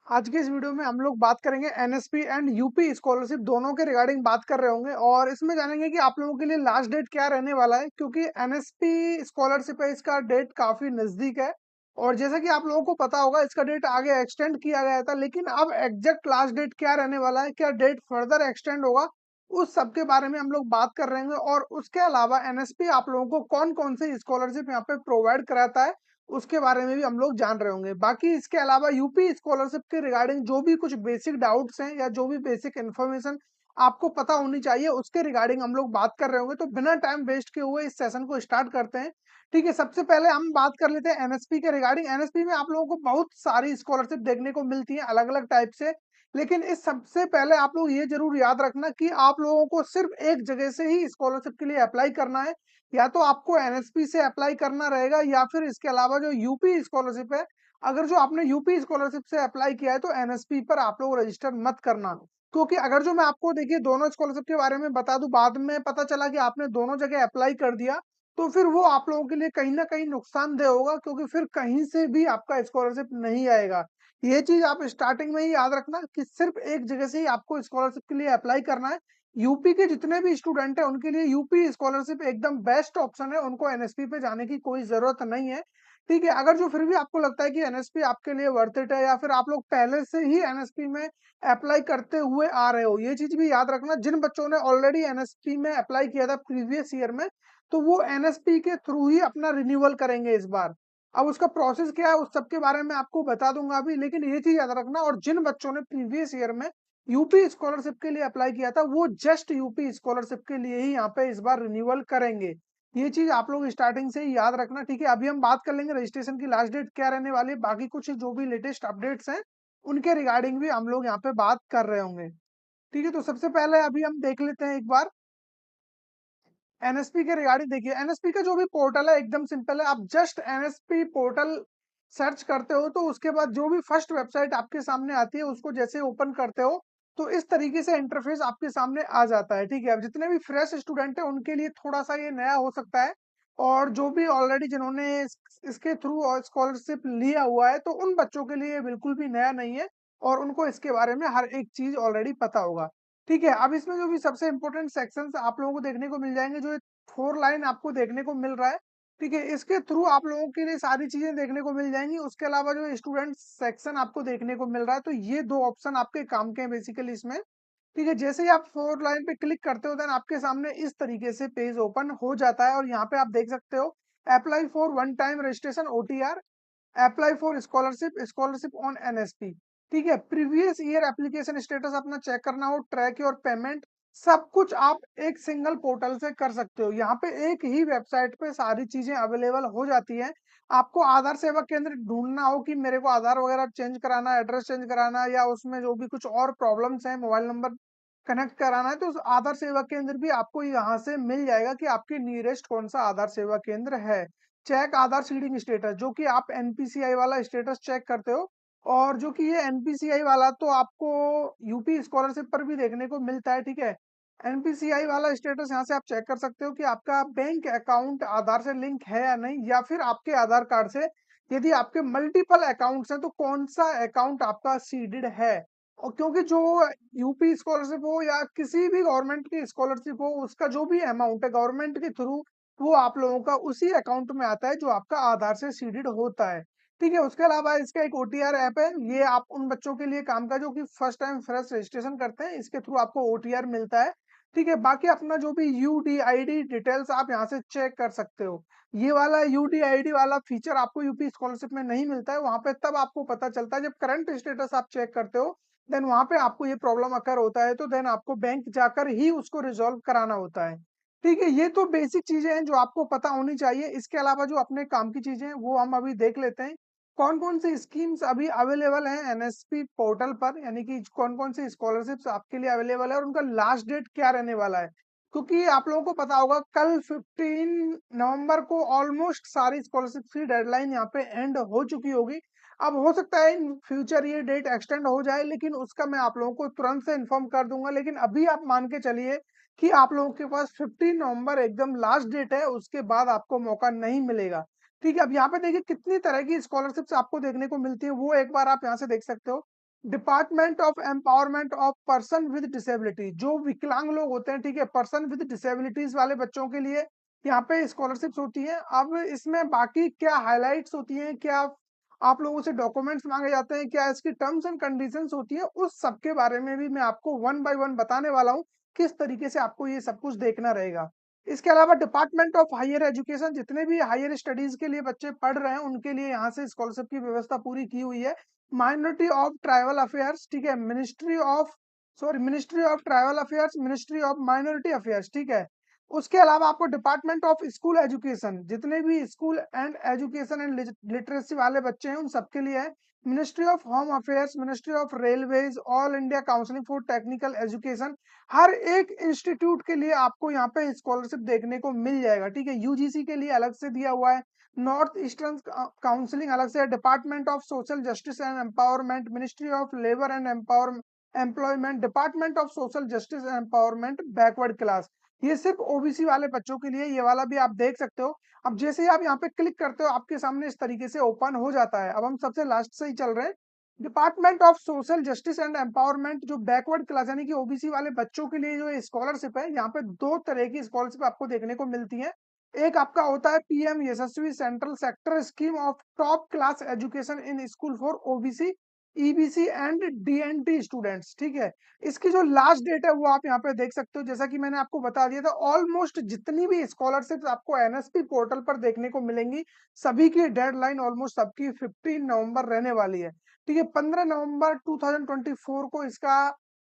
आज के इस वीडियो में हम लोग बात करेंगे एनएसपी एंड यूपी स्कॉलरशिप दोनों के रिगार्डिंग बात कर रहे होंगे और इसमें जानेंगे कि आप लोगों के लिए लास्ट डेट क्या रहने वाला है क्योंकि एनएसपी स्कॉलरशिप है इसका डेट काफी नजदीक है। और जैसा कि आप लोगों को पता होगा इसका डेट आगे एक्सटेंड किया गया था, लेकिन अब एग्जैक्ट लास्ट डेट क्या रहने वाला है, क्या डेट फर्दर एक्सटेंड होगा, उस सब के बारे में हम लोग बात कर रहे हैं। और उसके अलावा एनएसपी आप लोगों को कौन कौन से स्कॉलरशिप यहाँ पे प्रोवाइड कराता है उसके बारे में भी हम लोग जान रहे होंगे। बाकी इसके अलावा यूपी स्कॉलरशिप के रिगार्डिंग जो भी कुछ बेसिक डाउट्स हैं या जो भी बेसिक इन्फॉर्मेशन आपको पता होनी चाहिए उसके रिगार्डिंग हम लोग बात कर रहे होंगे। तो बिना टाइम वेस्ट किए हुए इस सेशन को स्टार्ट करते हैं। ठीक है, सबसे पहले हम बात कर लेते हैं एनएसपी के रिगार्डिंग। एनएसपी में आप लोगों को बहुत सारी स्कॉलरशिप देखने को मिलती है अलग अलग टाइप से, लेकिन इस सबसे पहले आप लोग ये जरूर याद रखना कि आप लोगों को सिर्फ एक जगह से ही स्कॉलरशिप के लिए अप्लाई करना है। या तो आपको एनएसपी से अप्लाई करना रहेगा या फिर इसके अलावा जो यूपी स्कॉलरशिप है, अगर जो आपने यूपी स्कॉलरशिप से अप्लाई किया है तो एनएसपी पर आप लोग रजिस्टर मत करना। क्योंकि अगर जो मैं आपको देखिए दोनों स्कॉलरशिप के बारे में बता दूं, बाद में पता चला कि आपने दोनों जगह अप्लाई कर दिया तो फिर वो आप लोगों के लिए कहीं ना कहीं नुकसानदेह होगा, क्योंकि फिर कहीं से भी आपका स्कॉलरशिप नहीं आएगा। ये चीज आप स्टार्टिंग में ही याद रखना कि सिर्फ एक जगह से ही आपको स्कॉलरशिप के लिए अप्लाई करना है। यूपी के जितने भी स्टूडेंट हैं उनके लिए यूपी स्कॉलरशिप एकदम बेस्ट ऑप्शन है, उनको एनएसपी पे जाने की कोई जरूरत नहीं है। ठीक है, अगर जो फिर भी आपको लगता है कि एनएसपी आपके लिए वर्थ इट है या फिर आप लोग पहले से ही एनएसपी में अप्लाई करते हुए आ रहे हो, ये चीज भी याद रखना। जिन बच्चों ने ऑलरेडी एनएसपी में अप्लाई किया था प्रीवियस ईयर में, तो वो एनएसपी के थ्रू ही अपना रिन्यूअल करेंगे इस बार। अब उसका प्रोसेस क्या है उस सब के बारे में आपको बता दूंगा अभी, लेकिन ये चीज याद रखना। और जिन बच्चों ने प्रीवियस ईयर में यूपी स्कॉलरशिप के लिए अप्लाई किया था वो जस्ट यूपी स्कॉलरशिप के लिए ही यहाँ पे इस बार रिन्यूअल करेंगे। ये चीज आप लोग स्टार्टिंग से ही याद रखना। ठीक है, अभी हम बात कर लेंगे रजिस्ट्रेशन की लास्ट डेट क्या रहने वाली है, बाकी कुछ जो भी लेटेस्ट अपडेट्स हैं उनके रिगार्डिंग भी हम लोग यहाँ पे बात कर रहे होंगे। ठीक है, तो सबसे पहले अभी हम देख लेते हैं एक बार एनएसपी के रिगार्डिंग। देखिए एनएसपी का जो भी पोर्टल है एकदम सिंपल है, आप जस्ट एनएसपी पोर्टल सर्च करते हो तो उसके बाद जो भी फर्स्ट वेबसाइट आपके सामने आती है उसको जैसे ओपन करते हो तो इस तरीके से इंटरफेस आपके सामने आ जाता है। ठीक है, अब जितने भी फ्रेश स्टूडेंट है उनके लिए थोड़ा सा ये नया हो सकता है, और जो भी ऑलरेडी जिन्होंने इसके थ्रू स्कॉलरशिप लिया हुआ है तो उन बच्चों के लिए ये बिल्कुल भी नया नहीं है और उनको इसके बारे में हर एक चीज ऑलरेडी पता होगा। ठीक है, अब इसमें जो भी सबसे इंपॉर्टेंट सेक्शंस आप लोगों को देखने को मिल जाएंगे, जो 4 लाइन आपको देखने को मिल रहा है। ठीक है, इसके थ्रू आप लोगों के लिए सारी चीजें देखने को मिल जाएंगी। उसके अलावा जो स्टूडेंट सेक्शन आपको देखने को मिल रहा है, तो ये दो ऑप्शन आपके काम के हैं बेसिकली इसमें। ठीक है, जैसे ही आप 4 लाइन पे क्लिक करते हो देन आपके सामने इस तरीके से पेज ओपन हो जाता है और यहाँ पे आप देख सकते हो apply for one time registration OTR, apply for scholarship, scholarship on NSP. ठीक है, प्रीवियस ईयर एप्लीकेशन स्टेटस अपना चेक करना हो, ट्रैक योर पेमेंट, सब कुछ आप एक सिंगल पोर्टल से कर सकते हो। यहाँ पे एक ही वेबसाइट पे सारी चीजें अवेलेबल हो जाती हैं। आपको आधार सेवा केंद्र ढूंढना हो कि मेरे को आधार वगैरह चेंज कराना, एड्रेस चेंज कराना, या उसमें जो भी कुछ और प्रॉब्लम्स हैं, मोबाइल नंबर कनेक्ट कराना है, तो उस आधार सेवा केंद्र भी आपको यहाँ से मिल जाएगा कि आपके नियरेस्ट कौन सा आधार सेवा केंद्र है। चेक आधार सीडिंग स्टेटस, जो कि आप एनपीसीआई वाला स्टेटस चेक करते हो, और जो कि ये एनपीसीआई वाला तो आपको यूपी स्कॉलरशिप पर भी देखने को मिलता है। ठीक है, एनपीसीआई वाला स्टेटस यहाँ से आप चेक कर सकते हो कि आपका बैंक अकाउंट आधार से लिंक है या नहीं, या फिर आपके आधार कार्ड से यदि आपके मल्टीपल अकाउंट्स हैं तो कौन सा अकाउंट आपका सीडेड है। और क्योंकि जो यूपी स्कॉलरशिप हो या किसी भी गवर्नमेंट की स्कॉलरशिप हो, उसका जो भी अमाउंट है गवर्नमेंट के थ्रू वो आप लोगों का उसी अकाउंट में आता है जो आपका आधार से सीडेड होता है। ठीक है, उसके अलावा इसका एक ओटीआर ऐप है, ये आप उन बच्चों के लिए काम का जो कि फर्स्ट टाइम फ्रेश रजिस्ट्रेशन करते हैं, इसके थ्रू आपको ओटीआर मिलता है। ठीक है, बाकी अपना जो भी यूडीआईडी डिटेल्स आप यहाँ से चेक कर सकते हो। ये वाला यूडीआईडी वाला फीचर आपको यूपी स्कॉलरशिप में नहीं मिलता है, वहां पे तब आपको पता चलता है जब करंट स्टेटस आप चेक करते हो, देन वहां पे आपको ये प्रॉब्लम अकर होता है, तो देन आपको बैंक जाकर ही उसको रिजॉल्व कराना होता है। ठीक है, ये तो बेसिक चीजें हैं जो आपको पता होनी चाहिए। इसके अलावा जो अपने काम की चीजें हैं वो हम अभी देख लेते हैं। कौन कौन सी स्कीम्स अभी अवेलेबल हैं एनएसपी पोर्टल पर, यानी कि कौन कौन सी स्कॉलरशिप्स आपके लिए अवेलेबल है और उनका लास्ट डेट क्या रहने वाला है। क्योंकि आप लोगों को पता होगा कल 15 नवंबर को ऑलमोस्ट सारी स्कॉलरशिप की डेडलाइन यहाँ पे एंड हो चुकी होगी। अब हो सकता है इन फ्यूचर ये डेट एक्सटेंड हो जाए, लेकिन उसका मैं आप लोगों को तुरंत से इन्फॉर्म कर दूंगा। लेकिन अभी आप मान के चलिए कि आप लोगों के पास 15 नवंबर एकदम लास्ट डेट है, उसके बाद आपको मौका नहीं मिलेगा। ठीक है, अब यहाँ पे देखिए कितनी तरह की स्कॉलरशिप्स आपको देखने को मिलती है, वो एक बार आप यहाँ से देख सकते हो। Department of empowerment of person with disability, जो विकलांग लोग होते हैं, ठीक है, पर्सन विद डिसेबिलिटीज वाले बच्चों के लिए यहाँ पे स्कॉलरशिप्स होती है। अब इसमें बाकी क्या हाइलाइट्स होती हैं, क्या आप लोगों से डॉक्यूमेंट्स मांगे जाते हैं, क्या इसकी टर्म्स एंड कंडीशंस होती है, उस सब के बारे में भी मैं आपको वन बाय वन बताने वाला हूँ, किस तरीके से आपको ये सब कुछ देखना रहेगा। इसके अलावा डिपार्टमेंट ऑफ हायर एजुकेशन, जितने भी हायर स्टडीज के लिए बच्चे पढ़ रहे हैं उनके लिए यहाँ से स्कॉलरशिप की व्यवस्था पूरी की हुई है। माइनॉरिटी ऑफ ट्राइबल अफेयर्स, ठीक है, ministry of tribal affairs, ministry of minority affairs, ठीक है। उसके अलावा आपको डिपार्टमेंट ऑफ स्कूल एजुकेशन, जितने भी school and education and literacy वाले बच्चे हैं उन सबके लिए है। Ministry of home affairs, ministry of railways, all India counselling for technical education, हर एक इंस्टीट्यूट के लिए आपको यहाँ पे स्कॉलरशिप देखने को मिल जाएगा, ठीक है। यूजीसी के लिए अलग से दिया हुआ है, नॉर्थ ईस्टर्न काउंसिलिंग अलग से, department of social justice and empowerment, ministry of labour and employment, department of social justice and empowerment backward class. ये सिर्फ ओबीसी वाले बच्चों के लिए, ये वाला भी आप देख सकते हो। अब जैसे ही आप यहाँ पे क्लिक करते हो आपके सामने इस तरीके से ओपन हो जाता है। अब हम सबसे लास्ट से ही चल रहे हैं। Department of social justice and empowerment, जो बैकवर्ड क्लास यानी कि ओबीसी वाले बच्चों के लिए जो स्कॉलरशिप है, यहाँ पे दो तरह की स्कॉलरशिप आपको देखने को मिलती है। एक आपका होता है PM Yashasvi central sector scheme of top class education in school for OBC, EBC and DNT students, ठीक है। इसकी जो लास्ट डेट है वो आप यहाँ पे देख सकते हो। जैसा कि मैंने आपको बता दिया था, ऑलमोस्ट जितनी भी स्कॉलरशिप आपको एनएसपी पोर्टल पर देखने को मिलेंगी, सभी की डेडलाइन ऑलमोस्ट सबकी 15 नवंबर रहने वाली है, ठीक है। 15 नवंबर 2024 को इसका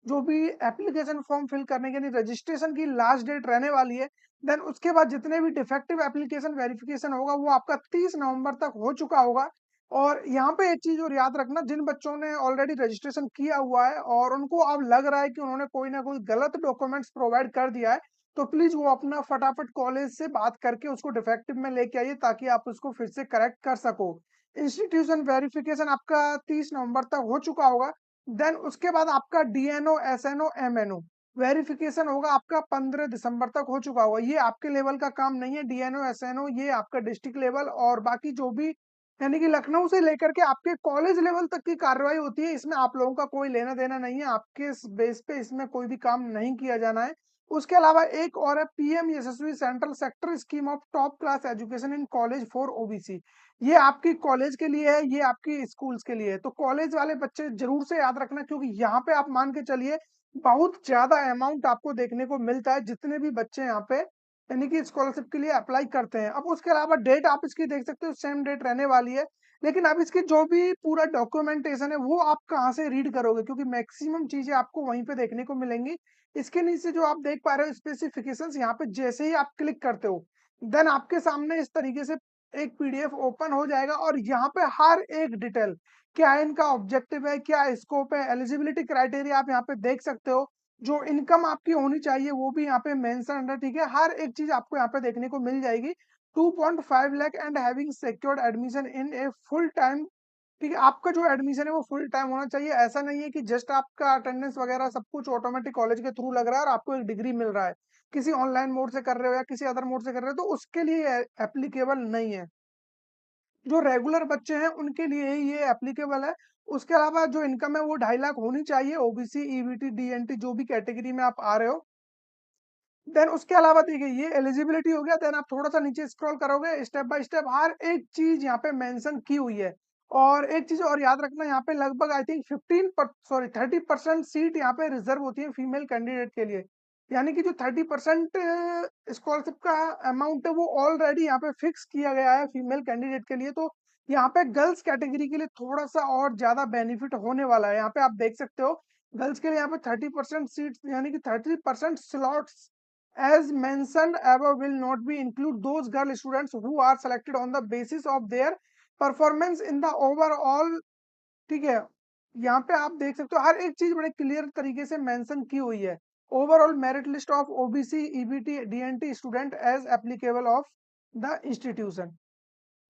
जो भी एप्लीकेशन फॉर्म फिल करने के यानी रजिस्ट्रेशन की लास्ट डेट रहने वाली है। देन उसके बाद जितने भी डिफेक्टिव एप्लीकेशन वेरिफिकेशन होगा वो आपका 30 नवंबर तक हो चुका होगा। और यहाँ पे एक चीज और याद रखना, जिन बच्चों ने ऑलरेडी रजिस्ट्रेशन किया हुआ है और उनको अब लग रहा है कि उन्होंने कोई ना कोई गलत डॉक्यूमेंट्स प्रोवाइड कर दिया है, तो प्लीज वो अपना फटाफट कॉलेज से बात करके उसको डिफेक्टिव में लेके आइए, ताकि आप उसको फिर से करेक्ट कर सको। इंस्टीट्यूशन वेरिफिकेशन आपका 30 नवंबर तक हो चुका होगा। देन उसके बाद आपका डीएनओ, एसएनओ, एमएनओ वेरिफिकेशन होगा आपका 15 दिसंबर तक हो चुका होगा। ये आपके लेवल का काम नहीं है, डीएनओ एसएनओ ये आपका डिस्ट्रिक्ट लेवल और बाकी जो भी यानी कि लखनऊ से लेकर के आपके कॉलेज लेवल तक की कार्रवाई होती है, इसमें आप लोगों का कोई लेना देना नहीं है, आपके बेस पे इसमें कोई भी काम नहीं किया जाना है। उसके अलावा एक और है PM Yashasvi central sector scheme of top class education in college for OBC, ये आपकी कॉलेज के लिए है, ये आपकी स्कूल्स के लिए है। तो कॉलेज वाले बच्चे जरूर से याद रखना, क्योंकि यहाँ पे आप मान के चलिए बहुत ज्यादा अमाउंट आपको देखने को मिलता है जितने भी बच्चे यहाँ पे यानी कि स्कॉलरशिप के लिए अप्लाई करते हैं। अब उसके अलावा डेट आप इसकी देख सकते हो, सेम डेट रहने वाली है। लेकिन अब इसकी जो भी पूरा डॉक्यूमेंटेशन है वो आप कहाँ से रीड करोगे, क्योंकि मैक्सिमम चीजें आपको वहीं पे देखने को मिलेंगी। इसके नीचे जो आप देख पा रहे हो स्पेसिफिकेशंस, यहाँ पे जैसे ही आप क्लिक करते हो देन आपके सामने इस तरीके से एक पीडीएफ ओपन हो जाएगा और यहाँ पे हर एक डिटेल, क्या इनका ऑब्जेक्टिव है, क्या स्कोप है, एलिजिबिलिटी क्राइटेरिया आप यहाँ पे देख सकते हो। जो इनकम आपकी होनी चाहिए वो भी यहाँ पे मेंशन है, ठीक है। हर एक चीज आपको यहाँ पे देखने को मिल जाएगी। 2.5 lakh and having secured admission in a full time, ठीक है। आपका जो एडमिशन है वो फुल टाइम होना चाहिए। ऐसा नहीं है कि जस्ट आपका अटेंडेंस वगैरह सब कुछ ऑटोमेटिक कॉलेज के थ्रू लग रहा है और आपको एक डिग्री मिल रहा है, किसी ऑनलाइन मोड से कर रहे हो या किसी अदर मोड से कर रहे हो, तो उसके लिए एप्लीकेबल नहीं है। जो रेगुलर बच्चे हैं उनके लिए ही ये एप्लीकेबल है। उसके अलावा जो इनकम है वो 2.5 लाख होनी चाहिए, ओबीसी, ईबीटी, डीएनटी जो भी कैटेगरी में आप आ रहे हो। देन उसके अलावा देखिए ये एलिजिबिलिटी हो गया। देन आप थोड़ा सा नीचे स्क्रॉल करोगे, स्टेप बाय स्टेप हर एक चीज यहाँ पे मेंशन की हुई है। और एक चीज और याद रखना, यहाँ पे लगभग आई थिंक 30% सीट यहाँ पे रिजर्व होती है फीमेल कैंडिडेट के लिए। यानी कि जो 30% स्कॉलरशिप का अमाउंट है वो ऑलरेडी यहाँ पे फिक्स किया गया है फीमेल कैंडिडेट के लिए। तो यहाँ पे गर्ल्स कैटेगरी के लिए थोड़ा सा और ज्यादा बेनिफिट होने वाला है। यहाँ पे आप देख सकते हो गर्ल्स के लिए यहाँ पे 30% सीट यानी कि 30% slots as mentioned above will not be include those girl students who are selected on the basis of their performance in the overall, ठीक है। यहाँ पे आप देख सकते हो हर एक चीज बड़े क्लियर तरीके से मेंशन की हुई है। Overall merit list of OBC, EBT, DNT student as applicable of the institution.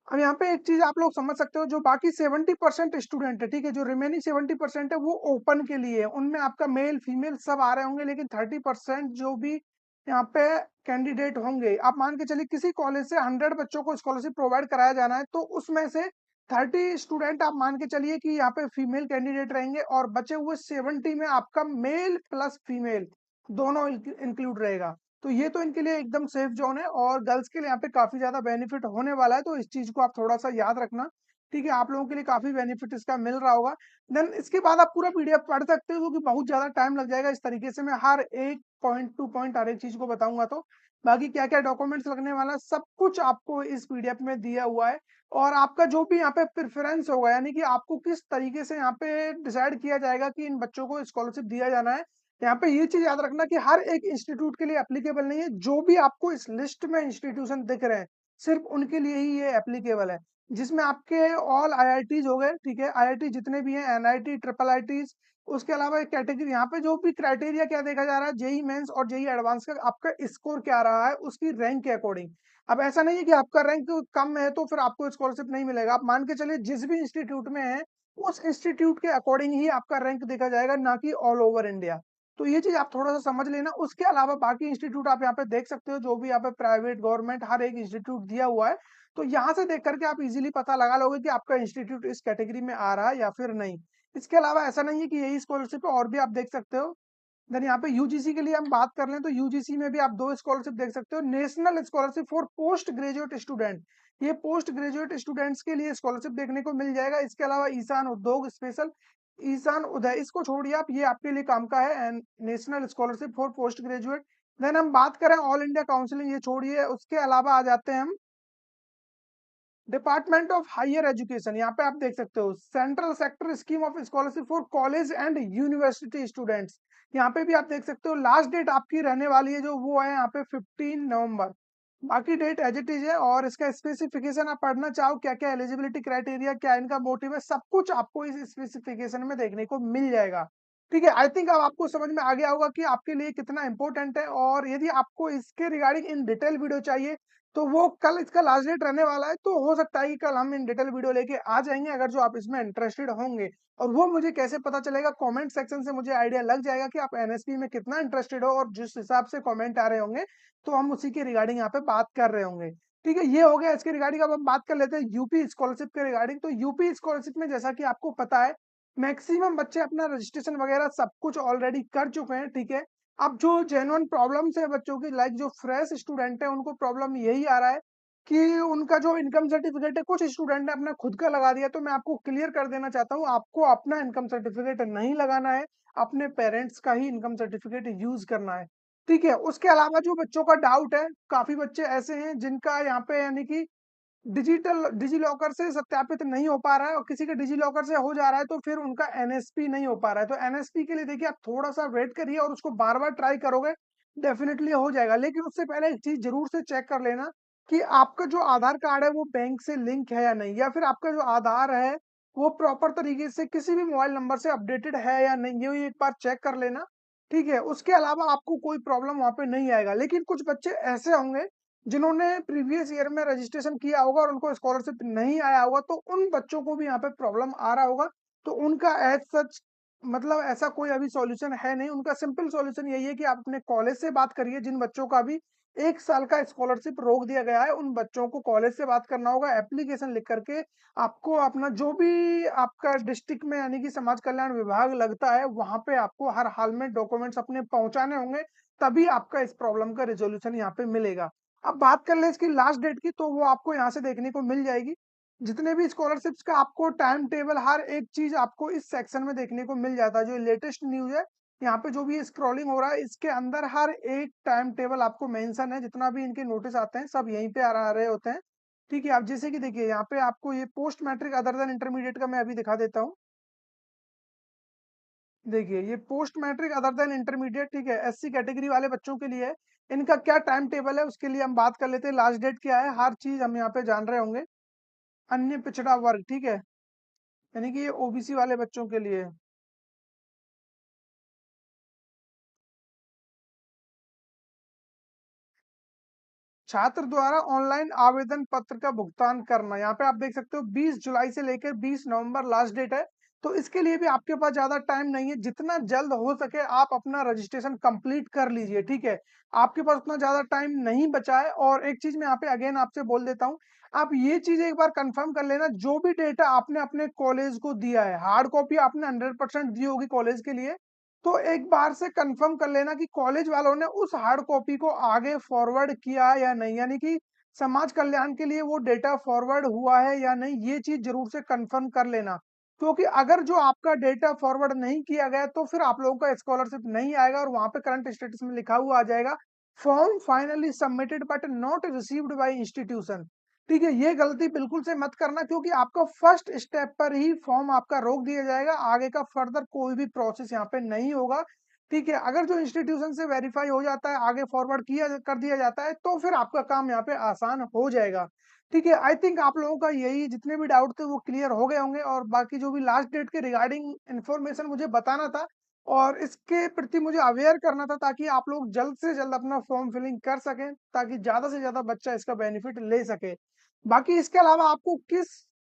अब यहाँ पे एक चीज आप लोग समझ सकते हो, जो बाकी 70% स्टूडेंट है, ठीक है, जो रिमेनिंग 70% है वो ओपन के लिए है, उनमें आपका मेल फीमेल सब आ रहे होंगे। लेकिन 30% जो भी यहाँ पे कैंडिडेट होंगे, आप मान के चलिए किसी कॉलेज से 100 बच्चों को स्कॉलरशिप प्रोवाइड कराया जाना है, तो उसमें से 30 स्टूडेंट आप मान के चलिए कि यहाँ पे फीमेल कैंडिडेट रहेंगे और बचे हुए 70 में आपका मेल प्लस फीमेल दोनों इंक्लूड रहेगा। तो ये तो इनके लिए एकदम सेफ जोन है और गर्ल्स के लिए यहाँ पे काफी ज्यादा बेनिफिट होने वाला है, तो इस चीज को आप थोड़ा सा याद रखना। ठीक है, आप लोगों के लिए काफी बेनिफिट इसका मिल रहा होगा। देन इसके बाद आप पूरा पीडीएफ पढ़ सकते हो, क्योंकि बहुत ज्यादा टाइम लग जाएगा। इस तरीके से मैं हर एक पॉइंट टू पॉइंट हर एक चीज को बताऊंगा, तो बाकी क्या क्या डॉक्यूमेंट्स लगने वाला है, सब कुछ आपको इस पीडीएफ में दिया हुआ है। और आपका जो भी यहाँ पे प्रेफरेंस होगा, यानी कि आपको किस तरीके से यहाँ पे डिसाइड किया जाएगा कि इन बच्चों को स्कॉलरशिप दिया जाना है, यहाँ पे ये चीज याद रखना कि हर एक इंस्टीट्यूट के लिए एप्लीकेबल नहीं है। जो भी आपको इस लिस्ट में इंस्टीट्यूशन दिख रहे हैं, सिर्फ उनके लिए ही ये एप्लीकेबल है, जिसमें आपके ऑल आईआईटीज हो गए। ठीक है, आईआईटी जितने भी हैं, एनआईटी, ट्रिपल आईटीज, उसके अलावा एक कैटेगरी यहाँ पे जो भी क्राइटेरिया क्या देखा जा रहा है, जेई मेंस और जेई एडवांस का आपका स्कोर क्या रहा है उसकी रैंक के अकॉर्डिंग। अब ऐसा नहीं है कि आपका रैंक कम है तो फिर आपको स्कॉलरशिप नहीं मिलेगा। आप मान के चलिए जिस भी इंस्टीट्यूट में है, उस इंस्टीट्यूट के अकॉर्डिंग ही आपका रैंक देखा जाएगा, ना कि ऑल ओवर इंडिया। तो ये चीज आप थोड़ा सा समझ लेना। उसके अलावा बाकी इंस्टीट्यूट आप यहाँ पे देख सकते हो, जो भी यहाँ पे प्राइवेट गवर्नमेंट हर एक इंस्टीट्यूट दिया हुआ है। तो यहाँ से देख करके आप इजीली पता लगा लोगे कि आपका इंस्टीट्यूट इस कैटेगरी में आ रहा है या फिर नहीं। इसके अलावा ऐसा नहीं है कि यही स्कॉलरशिप है, और भी आप देख सकते हो। देन यहाँ पे यूजीसी के लिए हम बात कर लें तो यूजीसी में भी आप दो स्कॉलरशिप देख सकते हो। National scholarship for post graduate student, ये पोस्ट ग्रेजुएट स्टूडेंट्स के लिए स्कॉलरशिप देखने को मिल जाएगा। इसके अलावा ईशान उद्योग स्पेशल, ईशान उदय, इसको छोड़िए आप, ये आपके लिए काम का है, and national scholarship for post graduate. Then हम बात करें ऑल इंडिया काउंसिलिंग, ये छोड़िए। उसके अलावा आ जाते हैं हम डिपार्टमेंट ऑफ हायर एजुकेशन, यहाँ पे आप देख सकते हो central sector scheme of scholarship for college and university students. यहाँ पे भी आप देख सकते हो लास्ट डेट आपकी रहने वाली है जो वो है यहाँ पे 15 नवंबर। बाकी डेट एज इट इज है, और इसका स्पेसिफिकेशन आप पढ़ना चाहो, क्या क्या एलिजिबिलिटी क्राइटेरिया, क्या इनका मोटिव है, सब कुछ आपको इस स्पेसिफिकेशन में देखने को मिल जाएगा। ठीक है, आई थिंक अब आपको समझ में आ गया होगा कि आपके लिए कितना इंपॉर्टेंट है। और यदि आपको इसके रिगार्डिंग इन डिटेल वीडियो चाहिए, तो वो कल इसका लास्ट डेट रहने वाला है, तो हो सकता है कि कल हम इन डिटेल वीडियो लेके आ जाएंगे, अगर जो आप इसमें इंटरेस्टेड होंगे। और वो मुझे कैसे पता चलेगा, कमेंट सेक्शन से मुझे आइडिया लग जाएगा कि आप एनएसपी में कितना इंटरेस्टेड हो, और जिस हिसाब से कमेंट आ रहे होंगे तो हम उसी के रिगार्डिंग यहाँ पे बात कर रहे होंगे। ठीक है, ये हो गया इसके रिगार्डिंग। अब हम बात कर लेते हैं यूपी स्कॉलरशिप के रिगार्डिंग। तो यूपी स्कॉलरशिप में जैसा कि आपको पता है, मैक्सिमम बच्चे अपना रजिस्ट्रेशन वगैरह सब कुछ ऑलरेडी कर चुके हैं। ठीक है, अब जो जेन्युइन प्रॉब्लम्स है बच्चों की, लाइक जो फ्रेश स्टूडेंट है, उनको प्रॉब्लम यही आ रहा है कि उनका जो इनकम सर्टिफिकेट है, कुछ स्टूडेंट ने अपना खुद का लगा दिया। तो मैं आपको क्लियर कर देना चाहता हूँ, आपको अपना इनकम सर्टिफिकेट नहीं लगाना है, अपने पेरेंट्स का ही इनकम सर्टिफिकेट यूज करना है। ठीक है, उसके अलावा जो बच्चों का डाउट है, काफी बच्चे ऐसे हैं जिनका यहाँ पे यानी कि डिजिटल डिजी लॉकर से सत्यापित नहीं हो पा रहा है, और किसी के डिजी लॉकर से हो जा रहा है तो फिर उनका एनएसपी नहीं हो पा रहा है। तो एनएसपी के लिए देखिए, आप थोड़ा सा वेट करिए और उसको बार बार ट्राई करोगे, डेफिनेटली हो जाएगा। लेकिन उससे पहले एक चीज जरूर से चेक कर लेना कि आपका जो आधार कार्ड है वो बैंक से लिंक है या नहीं, या फिर आपका जो आधार है वो प्रॉपर तरीके से किसी भी मोबाइल नंबर से अपडेटेड है या नहीं, ये एक बार चेक कर लेना। ठीक है, उसके अलावा आपको कोई प्रॉब्लम वहां पे नहीं आएगा। लेकिन कुछ बच्चे ऐसे होंगे जिन्होंने प्रीवियस ईयर में रजिस्ट्रेशन किया होगा और उनको स्कॉलरशिप नहीं आया होगा, तो उन बच्चों को भी यहाँ पे प्रॉब्लम आ रहा होगा। तो उनका एज सच मतलब ऐसा कोई अभी सॉल्यूशन है नहीं। उनका सिंपल सॉल्यूशन यही है कि आप अपने कॉलेज से बात करिए। जिन बच्चों का भी 1 साल का स्कॉलरशिप रोक दिया गया है, उन बच्चों को कॉलेज से बात करना होगा, एप्लीकेशन लिख करके आपको अपना जो भी आपका डिस्ट्रिक्ट में यानी कि समाज कल्याण विभाग लगता है, वहां पे आपको हर हाल में डॉक्यूमेंट्स अपने पहुंचाने होंगे, तभी आपका इस प्रॉब्लम का रिजोल्यूशन यहाँ पे मिलेगा। अब बात कर ले इसकी लास्ट डेट की, तो वो आपको यहाँ से देखने को मिल जाएगी। जितने भी स्कॉलरशिप्स का आपको टाइम टेबल, हर एक चीज आपको इस सेक्शन में देखने को मिल जाता है। जो लेटेस्ट न्यूज है, यहाँ पे जो भी स्क्रॉलिंग हो रहा है, इसके अंदर हर एक टाइम टेबल आपको मेंशन है। जितना भी इनके नोटिस आते हैं सब यहीं पे आ रहे होते हैं। ठीक है, आप जैसे कि देखिए यहाँ पे आपको ये post matric other than intermediate का मैं अभी दिखा देता हूँ। देखिए ये post matric other than intermediate, ठीक है, एससी कैटेगरी वाले बच्चों के लिए है। इनका क्या टाइम टेबल है उसके लिए हम बात कर लेते हैं। लास्ट डेट क्या है, हर चीज हम यहाँ पे जान रहे होंगे। अन्य पिछड़ा वर्ग, ठीक है, यानी कि ये ओबीसी वाले बच्चों के लिए है। छात्र द्वारा ऑनलाइन आवेदन पत्र का भुगतान करना, यहाँ पे आप देख सकते हो 20 जुलाई से लेकर 20 नवंबर लास्ट डेट है। तो इसके लिए भी आपके पास ज्यादा टाइम नहीं है। जितना जल्द हो सके आप अपना रजिस्ट्रेशन कंप्लीट कर लीजिए। ठीक है, आपके पास उतना ज्यादा टाइम नहीं बचा है। और एक चीज मैं यहाँ पे अगेन आपसे बोल देता हूँ, आप ये चीज़ एक बार कंफर्म कर लेना, जो भी डेटा आपने अपने कॉलेज को दिया है, हार्ड कॉपी आपने 100% दी होगी कॉलेज के लिए, तो एक बार से कंफर्म कर लेना कि कॉलेज वालों ने उस हार्ड कॉपी को आगे फॉरवर्ड किया या नहीं, यानी कि समाज कल्याण के लिए वो डेटा फॉरवर्ड हुआ है या नहीं, ये चीज़ ज़रूर से कंफर्म कर लेना। क्योंकि अगर जो आपका डेटा फॉरवर्ड नहीं किया गया, तो फिर आप लोगों का स्कॉलरशिप नहीं आएगा और वहाँ पे करंट स्टेटस में लिखा हुआ आ जाएगा, form finally submitted but not received by institution. ठीक है, ये गलती बिल्कुल से मत करना, क्योंकि आपका फर्स्ट स्टेप पर ही फॉर्म आपका रोक दिया जाएगा, आगे का फर्दर कोई भी प्रोसेस यहाँ पे नहीं होगा। ठीक है, अगर जो इंस्टीट्यूशन से वेरीफाई हो जाता है, आगे फॉरवर्ड किया कर दिया जाता है, तो फिर आपका काम यहाँ पे आसान हो जाएगा। ठीक है, आई थिंक आप लोगों का यही जितने भी डाउट थे वो क्लियर हो गए होंगे, और बाकी जो भी लास्ट डेट के रिगार्डिंग इन्फॉर्मेशन मुझे बताना था और इसके प्रति मुझे अवेयर करना था, ताकि आप लोग जल्द से जल्द अपना फॉर्म फिलिंग कर सकें, ताकि ज़्यादा से ज़्यादा बच्चा इसका बेनिफिट ले सके। बाकी इसके अलावा आपको किस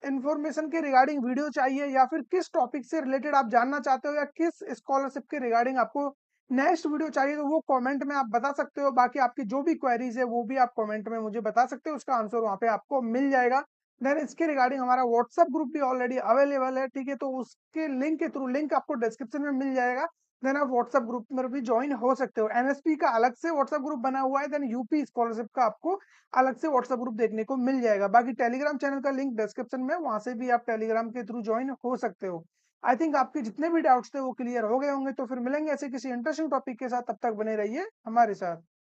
इन्फॉर्मेशन के रिगार्डिंग वीडियो चाहिए, या फिर किस टॉपिक से रिलेटेड आप जानना चाहते हो, या किस स्कॉलरशिप के रिगार्डिंग आपको नेक्स्ट वीडियो चाहिए, तो वो कमेंट में आप बता सकते हो। बाकी आपकी जो भी क्वेरीज है वो भी आप कमेंट में मुझे बता सकते हो, उसका आंसर वहाँ पे आपको मिल जाएगा। देन इसके रिगार्डिंग हमारा व्हाट्सएप ग्रुप भी ऑलरेडी अवेलेबल है, ठीक है, तो उसके लिंक के थ्रू, लिंक आपको डिस्क्रिप्शन में मिल जाएगा। देन आप व्हाट्सएप ग्रुप में भी ज्वाइन हो सकते हो। एनएसपी का अलग से व्हाट्सएप ग्रुप बना हुआ है, देन यूपी स्कॉलरशिप का आपको अलग से व्हाट्सएप ग्रुप देखने को मिल जाएगा। बाकी टेलीग्राम चैनल का लिंक डिस्क्रिप्शन में, वहां से भी आप टेलीग्राम के थ्रू ज्वाइन हो सकते हो। आई थिंक आपके जितने भी डाउट्स थे वो क्लियर हो गए होंगे, तो फिर मिलेंगे ऐसे किसी इंटरेस्टिंग टॉपिक के साथ, तब तक बने रहिए हमारे साथ।